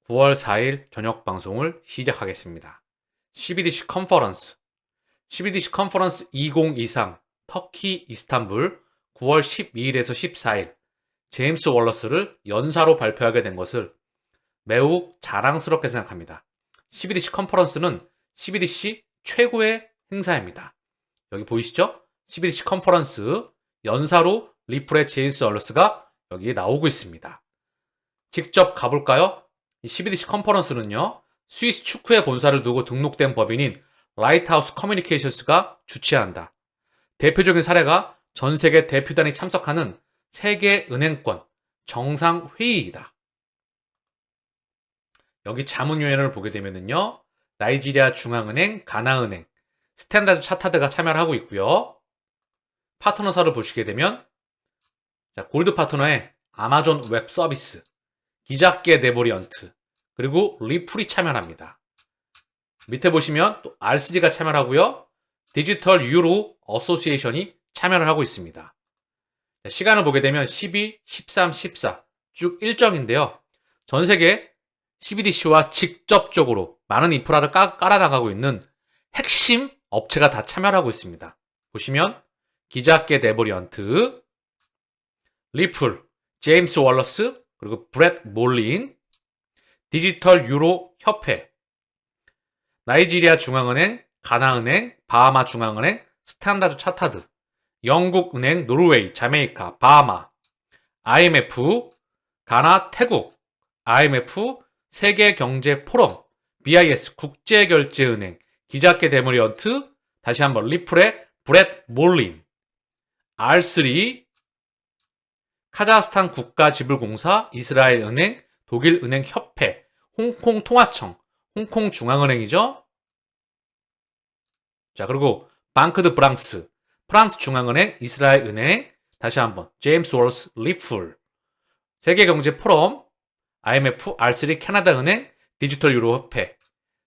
9월 4일 저녁 방송을 시작하겠습니다. CBDC 컨퍼런스 2023 터키 이스탄불 9월 12일에서 14일 제임스 월러스를 연사로 발표하게 된 것을 매우 자랑스럽게 생각합니다. CBDC 컨퍼런스는 CBDC 최고의 행사입니다. 여기 보이시죠? CBDC 컨퍼런스 연사로 리플의 제임스 월러스가 여기에 나오고 있습니다. 직접 가볼까요? 이 CBDC 컨퍼런스는요, 스위스 축구의 본사를 두고 등록된 법인인 라이트하우스 커뮤니케이션스가 주최한다. 대표적인 사례가 전 세계 대표단이 참석하는 세계은행권 정상회의이다. 여기 자문위원회를 보게 되면요, 나이지리아 중앙은행, 가나은행, 스탠다드 차타드가 참여를 하고 있고요. 파트너사를 보시게 되면 골드 파트너의 아마존 웹 서비스, 기자계 네버리언트, 그리고 리플이 참여합니다. 밑에 보시면 또 R3가 참여하고요. 디지털 유로 어소시에이션이 참여를 하고 있습니다. 시간을 보게 되면 12, 13, 14 쭉 일정인데요. 전 세계 CBDC와 직접적으로 많은 인프라를 깔아나가고 있는 핵심 업체가 다 참여하고 있습니다. 보시면 기자계 네버리언트, 리플, 제임스 월러스, 그리고 브렛 몰린, 디지털 유로 협회, 나이지리아 중앙은행, 가나은행, 바하마 중앙은행, 스탠다드 차타드, 영국은행, 노르웨이, 자메이카, 바하마, IMF, 가나, 태국, IMF, 세계경제포럼, BIS, 국제결제은행, 기자계 데모리언트, 다시 한번 리플의 브렛 몰린, R3, 카자흐스탄 국가지불공사, 이스라엘은행, 독일은행협회, 홍콩통화청, 홍콩중앙은행이죠. 자, 그리고 방크 드 프랑스, 프랑스 중앙은행, 이스라엘은행, 다시 한번 제임스 월러스 리플, 세계경제포럼, IMF, R3, 캐나다은행, 디지털 유로협회.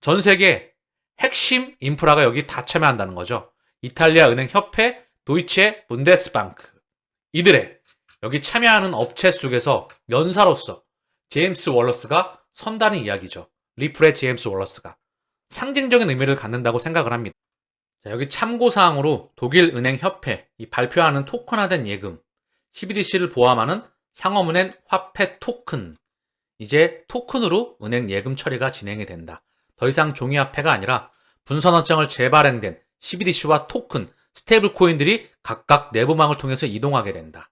전 세계 핵심 인프라가 여기 다 참여한다는 거죠. 이탈리아 은행협회, 도이체 분데스방크. 이들의 여기 참여하는 업체 속에서 연사로서 제임스 월러스가 선다는 이야기죠. 리플의 제임스 월러스가 상징적인 의미를 갖는다고 생각을 합니다. 자, 여기 참고사항으로 독일은행협회 이 발표하는 토큰화된 예금 CBDC를 포함하는 상업은행 화폐 토큰, 이제 토큰으로 은행 예금 처리가 진행이 된다. 더 이상 종이화폐가 아니라 분선언장을 재발행된 CBDC와 토큰, 스테이블 코인들이 각각 내부망을 통해서 이동하게 된다.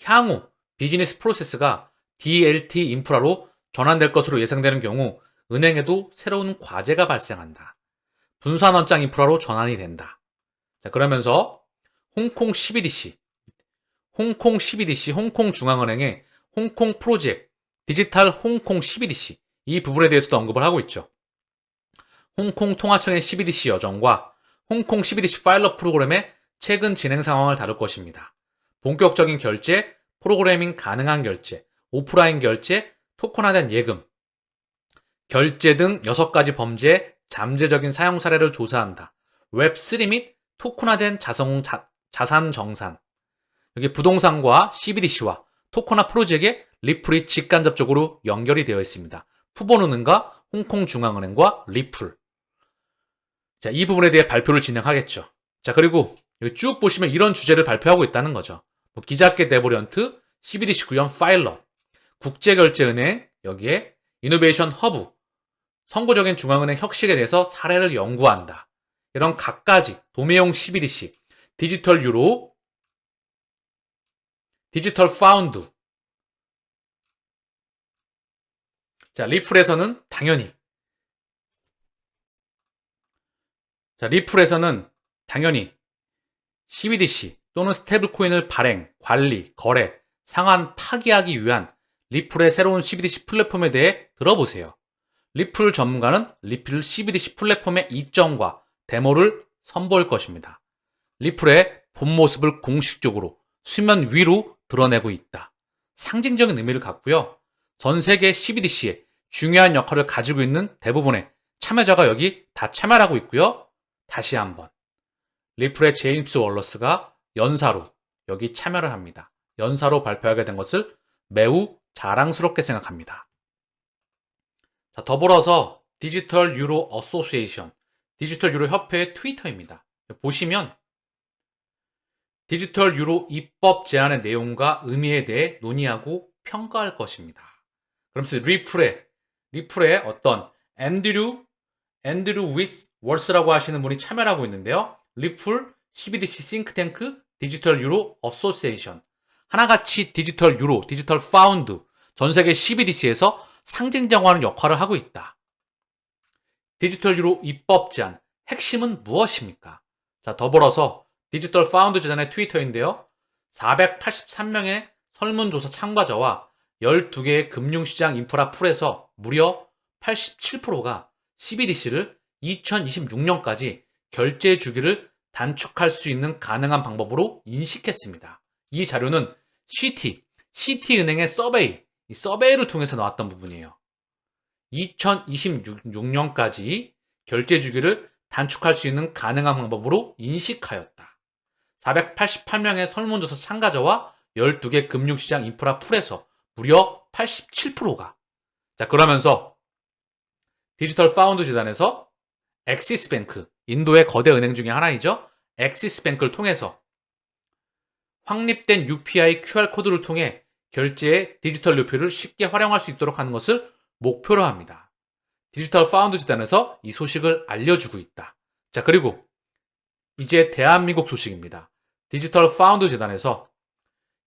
향후 비즈니스 프로세스가 DLT 인프라로 전환될 것으로 예상되는 경우 은행에도 새로운 과제가 발생한다. 분산원장 인프라로 전환이 된다. 자, 그러면서 홍콩 CBDC, 홍콩 중앙은행의 홍콩 프로젝트, 디지털 홍콩 CBDC 이 부분에 대해서도 언급을 하고 있죠. 홍콩 통화청의 CBDC 여정과 홍콩 CBDC 파일럿 프로그램의 최근 진행 상황을 다룰 것입니다. 본격적인 결제, 프로그래밍 가능한 결제, 오프라인 결제, 토큰화된 예금, 결제 등 6가지 범죄의 잠재적인 사용 사례를 조사한다. 웹3 및 토큰화된 자산 정산. 여기 부동산과 CBDC와 토큰화 프로젝트에 리플이 직간접적으로 연결이 되어 있습니다. 푸본은행과 홍콩중앙은행과 리플. 자, 이 부분에 대해 발표를 진행하겠죠. 자, 그리고 여기 쭉 보시면 이런 주제를 발표하고 있다는 거죠. 기자계 데보리언트, CBDC 구현 파일럿, 국제결제은행, 여기에 이노베이션 허브, 선구적인 중앙은행 혁신에 대해서 사례를 연구한다. 이런 각가지 도매용 CBDC, 디지털 유로, 디지털 파운드. 자, 리플에서는 당연히 CBDC 또는 스테이블 코인을 발행, 관리, 거래, 상환, 파기하기 위한 리플의 새로운 CBDC 플랫폼에 대해 들어보세요. 리플 전문가는 리플 CBDC 플랫폼의 이점과 데모를 선보일 것입니다. 리플의 본 모습을 공식적으로 수면 위로 드러내고 있다. 상징적인 의미를 갖고요. 전 세계 CBDC에 중요한 역할을 가지고 있는 대부분의 참여자가 여기 다 참여하고 있고요. 다시 한번 리플의 제임스 월러스가 연사로 여기 참여를 합니다. 연사로 발표하게 된 것을 매우 자랑스럽게 생각합니다. 자, 더불어서 디지털 유로 어소시에이션, 디지털 유로 협회의 트위터입니다. 보시면 디지털 유로 입법 제안의 내용과 의미에 대해 논의하고 평가할 것입니다. 그러면서 리플에 어떤 앤드류 위스 월스라고 하시는 분이 참여를 하고 있는데요. 리플 CBDC 싱크탱크 디지털 유로 어소시에이션, 하나같이 디지털 유로, 디지털 파운드, 전 세계 CBDC에서 상징적인 역할을 하고 있다. 디지털 유로 입법 제안, 핵심은 무엇입니까? 자, 더불어서 디지털 파운드 재단의 트위터인데요. 483명의 설문조사 참가자와 12개의 금융시장 인프라 풀에서 무려 87%가 CBDC를 2026년까지 결제 주기를 단축할 수 있는 가능한 방법으로 인식했습니다. 이 자료는 CT은행의 이 서베이를 통해서 나왔던 부분이에요. 2026년까지 결제 주기를 단축할 수 있는 가능한 방법으로 인식하였다. 488명의 설문조사 참가자와 12개 금융시장 인프라 풀에서 무려 87%가. 자, 그러면서 디지털 파운드 재단에서 엑시스뱅크, 인도의 거대 은행 중에 하나이죠. 엑시스뱅크를 통해서 확립된 UPI QR코드를 통해 결제의 디지털 루피를 쉽게 활용할 수 있도록 하는 것을 목표로 합니다. 디지털 파운드 재단에서 이 소식을 알려주고 있다. 자, 그리고 이제 대한민국 소식입니다. 디지털 파운드 재단에서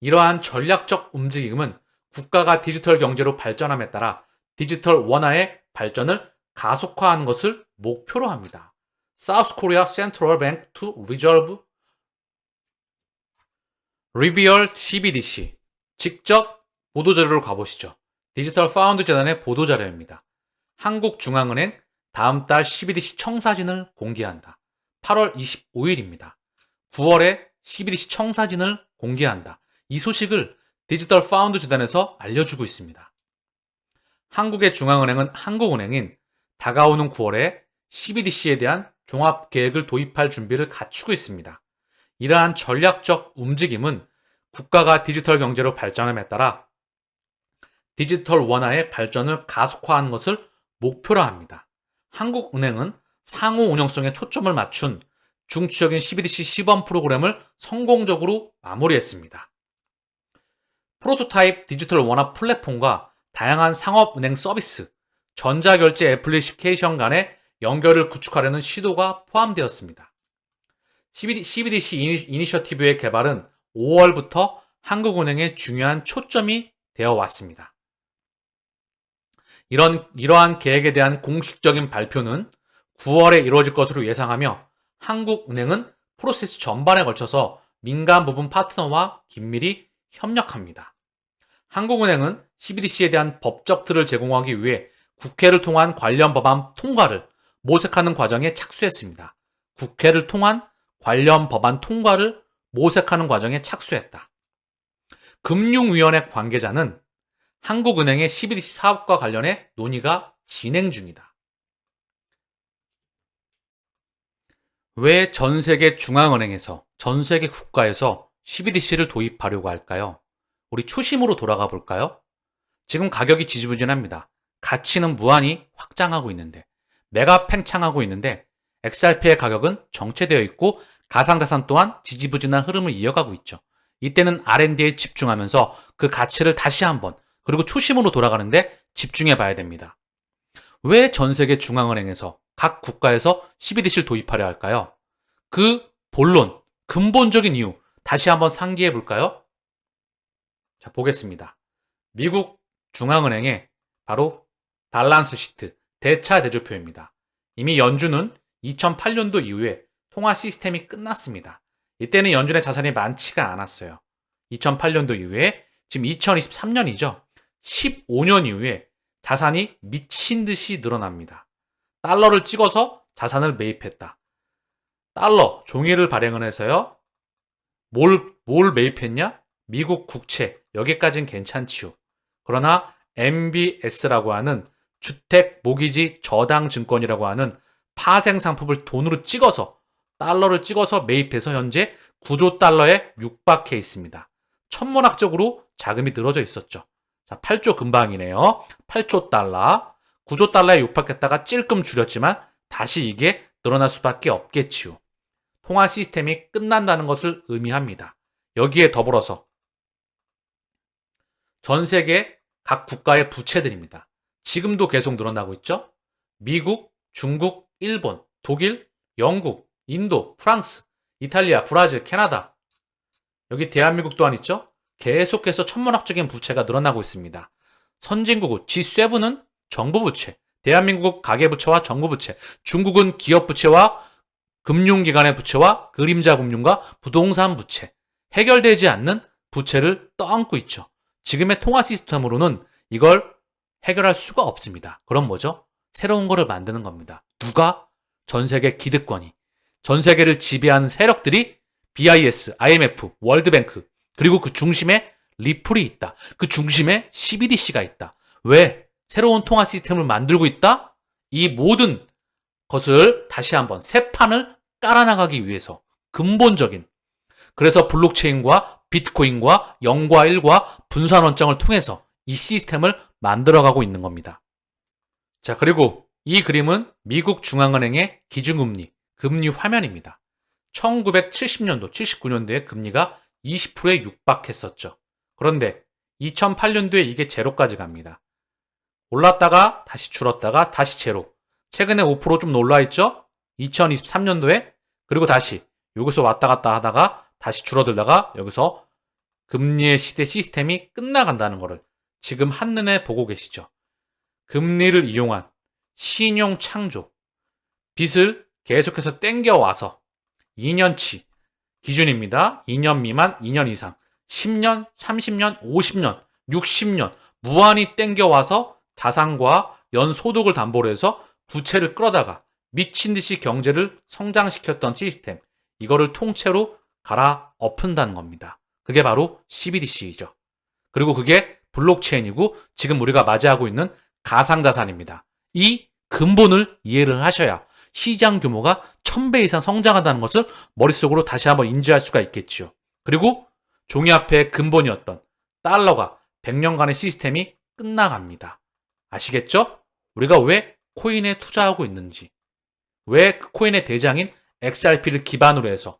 이러한 전략적 움직임은 국가가 디지털 경제로 발전함에 따라 디지털 원화의 발전을 가속화하는 것을 목표로 합니다. South Korea Central Bank to Reveal CBDC. 직접 보도자료로 가보시죠. 디지털 파운드 재단의 보도자료입니다. 한국중앙은행 다음 달 CBDC 청사진을 공개한다. 8월 25일입니다. 9월에 CBDC 청사진을 공개한다. 이 소식을 디지털 파운드 재단에서 알려주고 있습니다. 한국의 중앙은행은 한국은행인 다가오는 9월에 CBDC에 대한 종합계획을 도입할 준비를 갖추고 있습니다. 이러한 전략적 움직임은 국가가 디지털 경제로 발전함에 따라 디지털 원화의 발전을 가속화하는 것을 목표로 합니다. 한국은행은 상호 운영성에 초점을 맞춘 중추적인 CBDC 시범 프로그램을 성공적으로 마무리했습니다. 프로토타입 디지털 원화 플랫폼과 다양한 상업은행 서비스, 전자결제 애플리케이션 간의 연결을 구축하려는 시도가 포함되었습니다. CBDC 이니셔티브의 개발은 5월부터 한국은행의 중요한 초점이 되어 왔습니다. 이러한 계획에 대한 공식적인 발표는 9월에 이루어질 것으로 예상하며 한국은행은 프로세스 전반에 걸쳐서 민간 부분 파트너와 긴밀히 협력합니다. 한국은행은 CBDC에 대한 법적 틀을 제공하기 위해 국회를 통한 관련 법안 통과를 모색하는 과정에 착수했습니다. 국회를 통한 관련 법안 통과를 모색하는 과정에 착수했다. 금융위원회 관계자는 한국은행의 CBDC 사업과 관련해 논의가 진행 중이다. 왜 전 세계 중앙은행에서, 전 세계 국가에서 CBDC를 도입하려고 할까요? 우리 초심으로 돌아가 볼까요? 지금 가격이 지지부진합니다. 가치는 무한히 확장하고 있는데, 매가 팽창하고 있는데, XRP의 가격은 정체되어 있고 가상자산 또한 지지부진한 흐름을 이어가고 있죠. 이때는 R&D에 집중하면서 그 가치를 다시 한번, 그리고 초심으로 돌아가는데 집중해 봐야 됩니다. 왜 전 세계 중앙은행에서 각 국가에서 CBDC를 도입하려 할까요? 그 본론, 근본적인 이유 다시 한번 상기해 볼까요? 자, 보겠습니다. 미국 중앙은행의 바로 밸런스 시트, 대차 대조표입니다. 이미 연준은 2008년도 이후에 통화 시스템이 끝났습니다. 이때는 연준의 자산이 많지가 않았어요. 2008년도 이후에 지금 2023년이죠. 15년 이후에 자산이 미친 듯이 늘어납니다. 달러를 찍어서 자산을 매입했다. 달러, 종이를 발행을 해서요. 뭘 매입했냐? 미국 국채, 여기까지는 괜찮지요. 그러나 MBS라고 하는 주택 모기지 저당 증권이라고 하는 파생 상품을 돈으로 찍어서, 달러를 찍어서 매입해서 현재 9조 달러에 육박해 있습니다. 천문학적으로 자금이 늘어져 있었죠. 자, 8조 근방이네요. 8조 달러. 9조 달러에 육박했다가 찔끔 줄였지만 다시 이게 늘어날 수밖에 없겠지요. 통화 시스템이 끝난다는 것을 의미합니다. 여기에 더불어서 전 세계 각 국가의 부채들입니다. 지금도 계속 늘어나고 있죠. 미국, 중국, 일본, 독일, 영국, 인도, 프랑스, 이탈리아, 브라질, 캐나다. 여기 대한민국 또한 있죠. 계속해서 천문학적인 부채가 늘어나고 있습니다. 선진국 G7은 정부 부채, 대한민국 가계부채와 정부 부채, 중국은 기업 부채와 금융기관의 부채와 그림자 금융과 부동산 부채, 해결되지 않는 부채를 떠안고 있죠. 지금의 통화 시스템으로는 이걸 해결할 수가 없습니다. 그럼 뭐죠? 새로운 거를 만드는 겁니다. 누가? 전 세계 기득권이. 전 세계를 지배하는 세력들이 BIS, IMF, 월드뱅크, 그리고 그 중심에 리플이 있다. 그 중심에 CBDC가 있다. 왜? 새로운 통화 시스템을 만들고 있다? 이 모든 것을 다시 한번 새 판을 깔아나가기 위해서 근본적인, 그래서 블록체인과 비트코인과 0과 1과 분산원장을 통해서 이 시스템을 만들어가고 있는 겁니다. 자, 그리고 이 그림은 미국 중앙은행의 기준금리, 금리 화면입니다. 1970년도, 79년도에 금리가 20%에 육박했었죠. 그런데 2008년도에 이게 제로까지 갑니다. 올랐다가 다시 줄었다가 다시 제로. 최근에 5%좀 올라있죠? 2023년도에. 그리고 다시 여기서 왔다 갔다 하다가 다시 줄어들다가 여기서 금리의 시대 시스템이 끝나간다는 것을 지금 한눈에 보고 계시죠. 금리를 이용한 신용 창조, 빚을 계속해서 땡겨와서 2년치 기준입니다. 2년 미만, 2년 이상, 10년, 30년, 50년, 60년 무한히 땡겨와서 자산과 연소득을 담보로 해서 부채를 끌어다가 미친 듯이 경제를 성장시켰던 시스템, 이거를 통째로 갈아엎은다는 겁니다. 그게 바로 CBDC이죠. 그리고 그게 블록체인이고 지금 우리가 맞이하고 있는 가상자산입니다. 이 근본을 이해를 하셔야 시장 규모가 1000배 이상 성장한다는 것을 머릿속으로 다시 한번 인지할 수가 있겠죠. 그리고 종이화폐의 근본이었던 달러가 100년간의 시스템이 끝나갑니다. 아시겠죠? 우리가 왜 코인에 투자하고 있는지, 왜 그 코인의 대장인 XRP를 기반으로 해서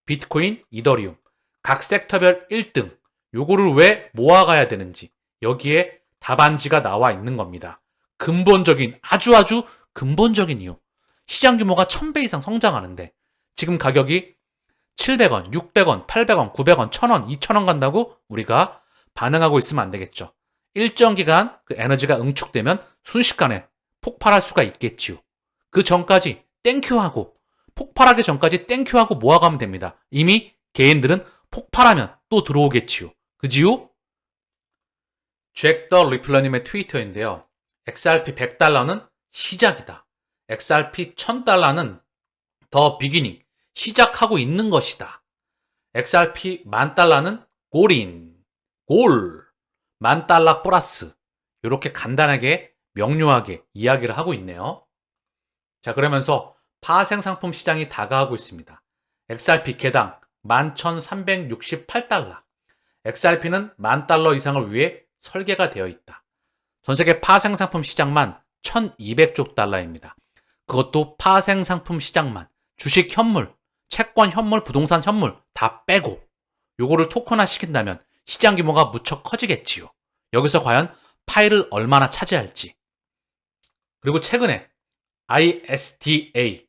비트코인, 이더리움, 각 섹터별 1등, 요거를 왜 모아가야 되는지 여기에 답안지가 나와 있는 겁니다. 근본적인, 아주 근본적인 이유. 시장 규모가 1000배 이상 성장하는데 지금 가격이 700원, 600원, 800원, 900원, 1000원, 2000원 간다고 우리가 반응하고 있으면 안 되겠죠. 일정 기간 그 에너지가 응축되면 순식간에 폭발할 수가 있겠지요. 그 전까지 땡큐하고, 폭발하기 전까지 땡큐하고 모아가면 됩니다. 이미 개인들은 폭발하면 또 들어오겠지요. 그지요? 잭 더 리플러님의 트위터인데요. XRP 100달러는 시작이다. XRP 1000달러는 더 비기닝, 시작하고 있는 것이다. XRP 10,000달러는 골인, 골, 10,000달러 플러스. 이렇게 간단하게 명료하게 이야기를 하고 있네요. 자, 그러면서 파생상품 시장이 다가오고 있습니다. XRP 개당 11,368달러. XRP는 10,000달러 이상을 위해 설계가 되어 있다. 전세계 파생상품 시장만 1,200조 달러입니다. 그것도 파생상품 시장만, 주식 현물, 채권 현물, 부동산 현물 다 빼고 요거를 토큰화 시킨다면 시장 규모가 무척 커지겠지요. 여기서 과연 파일을 얼마나 차지할지. 그리고 최근에 ISDA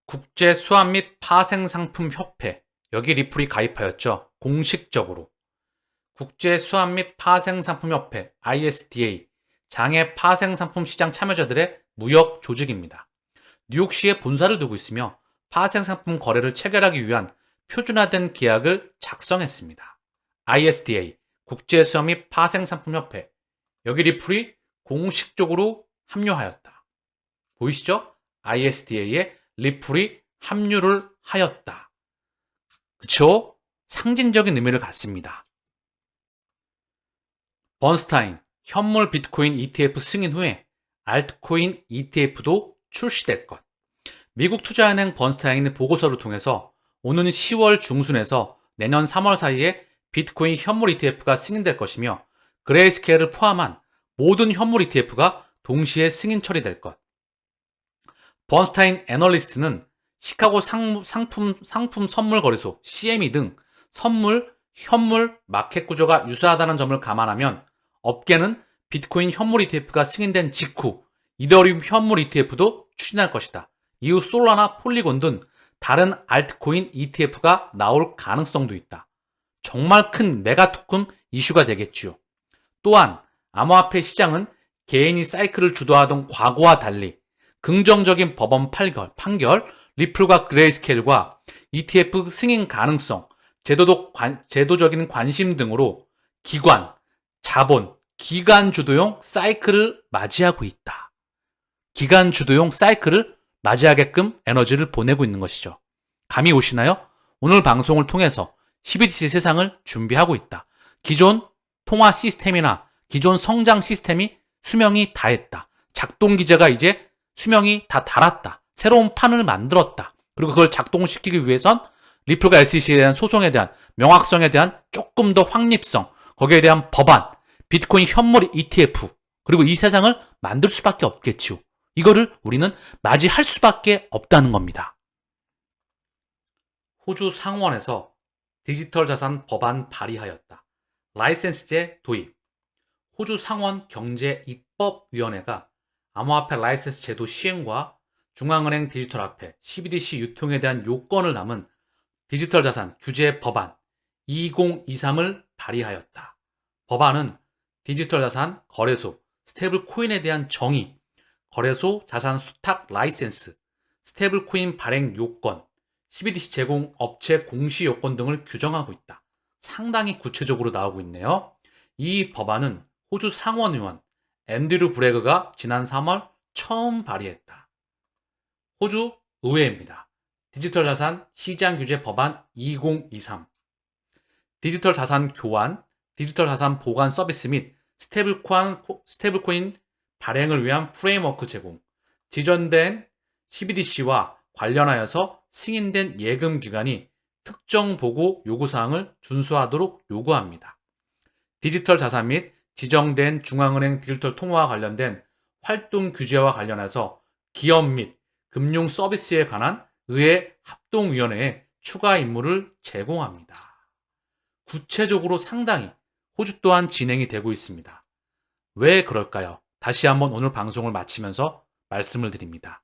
국제수합 및 파생상품협회, 여기 리플이 가입하였죠. 공식적으로. 국제수합 및 파생상품협회 ISDA, 장외 파생상품 시장 참여자들의 무역 조직입니다. 뉴욕시에 본사를 두고 있으며 파생상품 거래를 체결하기 위한 표준화된 계약을 작성했습니다. ISDA, 국제수합 및 파생상품협회, 여기 리플이 공식적으로 합류하였다. 보이시죠? ISDA에 리플이 합류를 하였다. 그쵸? 상징적인 의미를 갖습니다. 번스타인, 현물 비트코인 ETF 승인 후에 알트코인 ETF도 출시될 것. 미국 투자은행 번스타인의 보고서를 통해서 오는 10월 중순에서 내년 3월 사이에 비트코인 현물 ETF가 승인될 것이며 그레이스케일을 포함한 모든 현물 ETF가 동시에 승인 처리될 것. 번스타인 애널리스트는 시카고 상품 선물 거래소 CME 등 선물, 현물 마켓 구조가 유사하다는 점을 감안하면 업계는 비트코인 현물 ETF가 승인된 직후 이더리움 현물 ETF도 추진할 것이다. 이후 솔라나 폴리곤 등 다른 알트코인 ETF가 나올 가능성도 있다. 정말 큰 메가 토큰 이슈가 되겠지요. 또한 암호화폐 시장은 개인이 사이클을 주도하던 과거와 달리 긍정적인 법원 판결, 리플과 그레이스케일과 ETF 승인 가능성, 제도적인 관심 등으로 기관, 자본, 기관 주도용 사이클을 맞이하고 있다. 기관 주도용 사이클을 맞이하게끔 에너지를 보내고 있는 것이죠. 감이 오시나요? 오늘 방송을 통해서 CBDC 세상을 준비하고 있다. 기존 통화 시스템이나 기존 성장 시스템이 수명이 다했다. 작동 기제가 이제 수명이 다 닳았다. 새로운 판을 만들었다. 그리고 그걸 작동시키기 위해선 리플과 SEC에 대한 소송에 대한 명확성에 대한 조금 더 확립성, 거기에 대한 법안, 비트코인 현물 ETF, 그리고 이 세상을 만들 수밖에 없겠지요. 이거를 우리는 맞이할 수밖에 없다는 겁니다. 호주 상원에서 디지털 자산 법안 발의하였다. 라이센스제 도입. 호주 상원 경제입법위원회가 암호화폐 라이센스 제도 시행과 중앙은행 디지털 화폐 CBDC 유통에 대한 요건을 담은 디지털 자산 규제 법안 2023을 발의하였다. 법안은 디지털 자산 거래소, 스테이블 코인에 대한 정의, 거래소 자산 수탁 라이센스, 스테이블 코인 발행 요건, CBDC 제공 업체 공시 요건 등을 규정하고 있다. 상당히 구체적으로 나오고 있네요. 이 법안은 호주 상원의원 앤드류 브레그가 지난 3월 처음 발의했다. 호주 의회입니다. 디지털 자산 시장 규제 법안 2023. 디지털 자산 교환, 디지털 자산 보관 서비스 및 스테이블코인 발행을 위한 프레임워크 제공, 지정된 CBDC와 관련하여서 승인된 예금 기관이 특정 보고 요구사항을 준수하도록 요구합니다. 디지털 자산 및 지정된 중앙은행 디지털 통화와 관련된 활동 규제와 관련해서 기업 및 금융 서비스에 관한 의회 합동위원회에 추가 임무를 제공합니다. 구체적으로 상당히 호주 또한 진행이 되고 있습니다. 왜 그럴까요? 다시 한번 오늘 방송을 마치면서 말씀을 드립니다.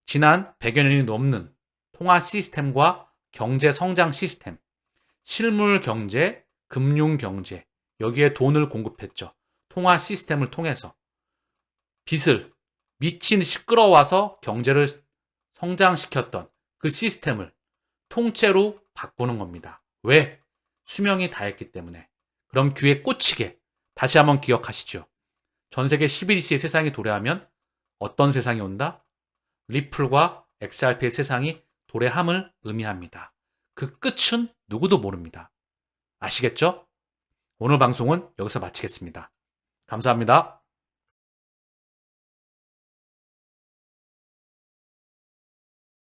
지난 100여 년이 넘는 통화 시스템과 경제 성장 시스템, 실물 경제, 금융 경제, 여기에 돈을 공급했죠. 통화 시스템을 통해서 빚을 미친 듯이 끌어와서 경제를 성장시켰던 그 시스템을 통째로 바꾸는 겁니다. 왜? 수명이 다했기 때문에. 그럼 귀에 꽂히게 다시 한번 기억하시죠. 전 세계 CBDC의 세상이 도래하면 어떤 세상이 온다? 리플과 XRP의 세상이 도래함을 의미합니다. 그 끝은 누구도 모릅니다. 아시겠죠? 오늘 방송은 여기서 마치겠습니다. 감사합니다.